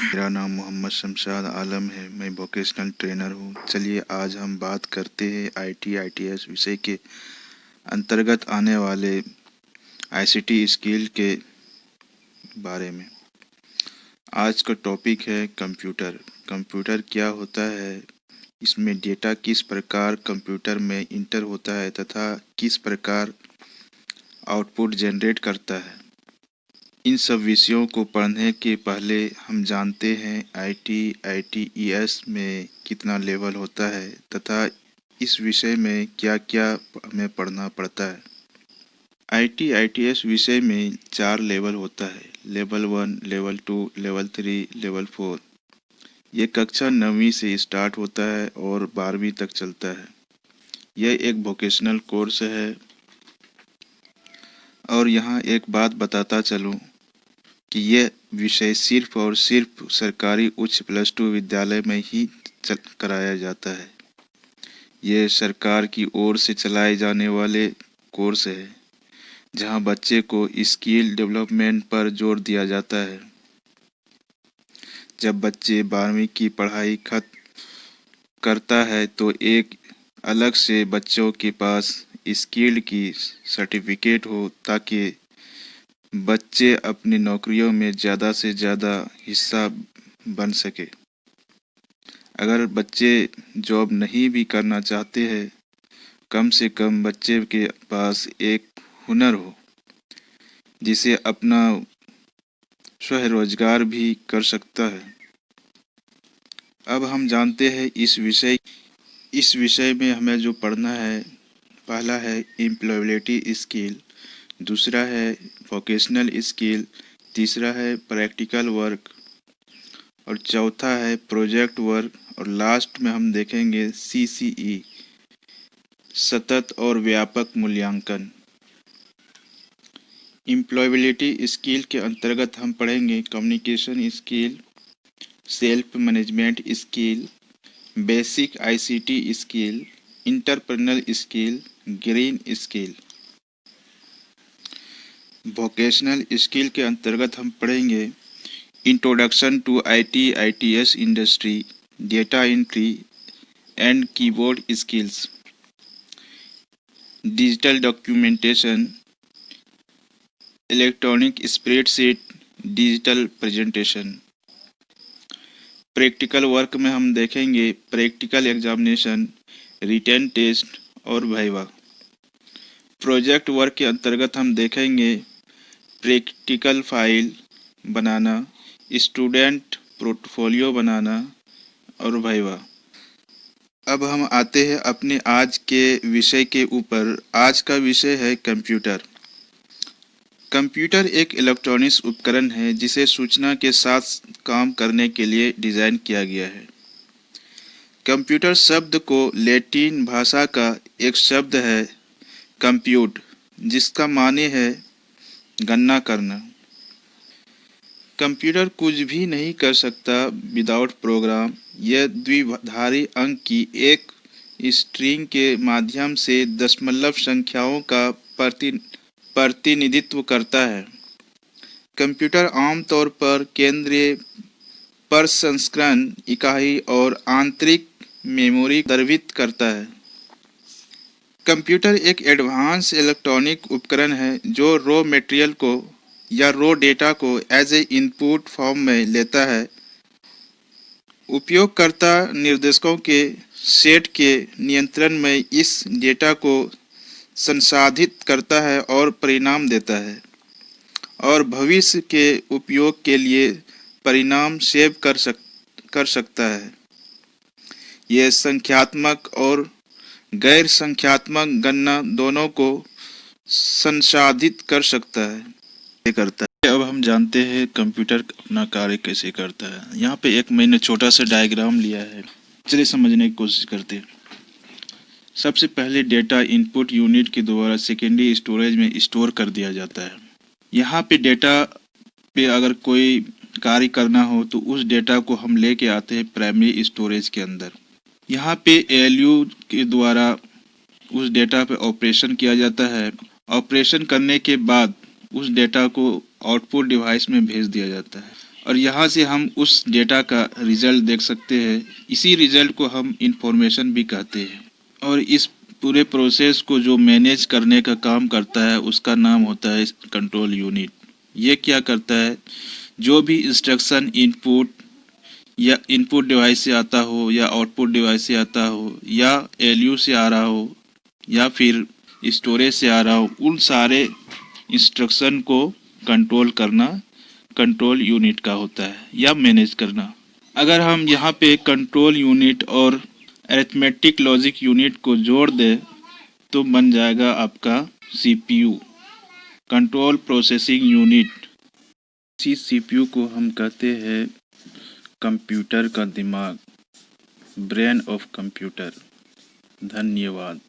मेरा नाम मोहम्मद शमशाद आलम है। मैं वोकेशनल ट्रेनर हूँ। चलिए आज हम बात करते हैं ITITS विषय के अंतर्गत आने वाले ICT स्किल के बारे में। आज का टॉपिक है कंप्यूटर। कंप्यूटर क्या होता है, इसमें डेटा किस प्रकार कंप्यूटर में इंटर होता है तथा किस प्रकार आउटपुट जनरेट करता है। इन सब विषयों को पढ़ने के पहले हम जानते हैं ITITES में कितना लेवल होता है तथा इस विषय में क्या क्या हमें पढ़ना पड़ता है। ITITS विषय में 4 लेवल होता है। Level 1, level 2, level 3, level 4। ये कक्षा 9वीं से स्टार्ट होता है और 12वीं तक चलता है। यह एक वोकेशनल कोर्स है। और यहाँ एक बात बताता चलूँ कि यह विषय सिर्फ और सिर्फ सरकारी उच्च +2 विद्यालय में ही कराया जाता है। यह सरकार की ओर से चलाए जाने वाले कोर्स है, जहां बच्चे को स्किल डेवलपमेंट पर जोर दिया जाता है। जब बच्चे 12वीं की पढ़ाई खत्म करता है तो एक अलग से बच्चों के पास स्किल की सर्टिफिकेट हो, ताकि बच्चे अपनी नौकरियों में ज़्यादा से ज़्यादा हिस्सा बन सके। अगर बच्चे जॉब नहीं भी करना चाहते हैं, कम से कम बच्चे के पास एक हुनर हो जिसे अपना स्वरोजगार भी कर सकता है। अब हम जानते हैं इस विषय में हमें जो पढ़ना है, पहला है एम्प्लॉयबिलिटी स्किल, दूसरा है वोकेशनल स्किल, तीसरा है प्रैक्टिकल वर्क और चौथा है प्रोजेक्ट वर्क और लास्ट में हम देखेंगे CCE, सतत और व्यापक मूल्यांकन। एम्प्लॉयबिलिटी स्किल के अंतर्गत हम पढ़ेंगे communication skill, self management skill, basic ICT skill, interpersonal skill, green skill. Vocational skill के अंतर्गत हम पढ़ेंगे introduction to ITITS industry, data entry and keyboard skills, digital documentation, electronic spreadsheet, digital presentation. Practical work में हम देखेंगे practical examination, written test और viva. Project work के अंतर्गत हम देखेंगे प्रैक्टिकल फाइल बनाना, स्टूडेंट पोर्टफोलियो बनाना और वाइवा। अब हम आते हैं अपने आज के विषय के ऊपर। आज का विषय है कंप्यूटर। कंप्यूटर एक इलेक्ट्रॉनिक्स उपकरण है जिसे सूचना के साथ काम करने के लिए डिज़ाइन किया गया है। कंप्यूटर शब्द को लैटिन भाषा का एक शब्द है कंप्यूट, जिसका माने है गणना करना। कंप्यूटर कुछ भी नहीं कर सकता विदाउट प्रोग्राम। यह द्विधारी अंक की एक स्ट्रिंग के माध्यम से दशमलव संख्याओं का प्रतिनिधित्व करता है। कंप्यूटर आमतौर पर केंद्रीय प्रसंस्करण इकाई और आंतरिक मेमोरी द्रवित करता है। कंप्यूटर एक एडवांस इलेक्ट्रॉनिक उपकरण है जो रॉ मटेरियल को या रॉ डेटा को एज ए इनपुट फॉर्म में लेता है। उपयोगकर्ता निर्देशों के सेट के नियंत्रण में इस डेटा को संसाधित करता है और परिणाम देता है, और भविष्य के उपयोग के लिए परिणाम सेव कर सकता है। यह संख्यात्मक और गैर संख्यात्मक गणना दोनों को संसाधित कर सकता है। अब हम जानते हैं कंप्यूटर अपना कार्य कैसे करता है। यहाँ पे एक मैंने छोटा सा डायग्राम लिया है, चलिए समझने की कोशिश करते हैं। सबसे पहले डेटा इनपुट यूनिट के द्वारा सेकेंडरी स्टोरेज में स्टोर कर दिया जाता है। यहाँ पे डेटा पे अगर कोई कार्य करना हो तो उस डेटा को हम लेके आते हैं प्राइमरी स्टोरेज के अंदर। यहाँ पे ALU के द्वारा उस डेटा पे ऑपरेशन किया जाता है। ऑपरेशन करने के बाद उस डेटा को आउटपुट डिवाइस में भेज दिया जाता है और यहाँ से हम उस डेटा का रिज़ल्ट देख सकते हैं। इसी रिज़ल्ट को हम इंफॉर्मेशन भी कहते हैं। और इस पूरे प्रोसेस को जो मैनेज करने का काम करता है उसका नाम होता है कंट्रोल यूनिट। ये क्या करता है, जो भी इंस्ट्रक्शन इनपुट डिवाइस से आता हो या आउटपुट डिवाइस से आता हो या एलयू से आ रहा हो या फिर स्टोरेज से आ रहा हो, उन सारे इंस्ट्रक्शन को कंट्रोल करना कंट्रोल यूनिट का होता है या मैनेज करना। अगर हम यहाँ पे कंट्रोल यूनिट और अरिथमेटिक लॉजिक यूनिट को जोड़ दें तो बन जाएगा आपका सीपीयू, कंट्रोल प्रोसेसिंग यूनिट। इसी सीपीयू को हम कहते हैं कंप्यूटर का दिमाग, ब्रेन ऑफ कंप्यूटर। धन्यवाद।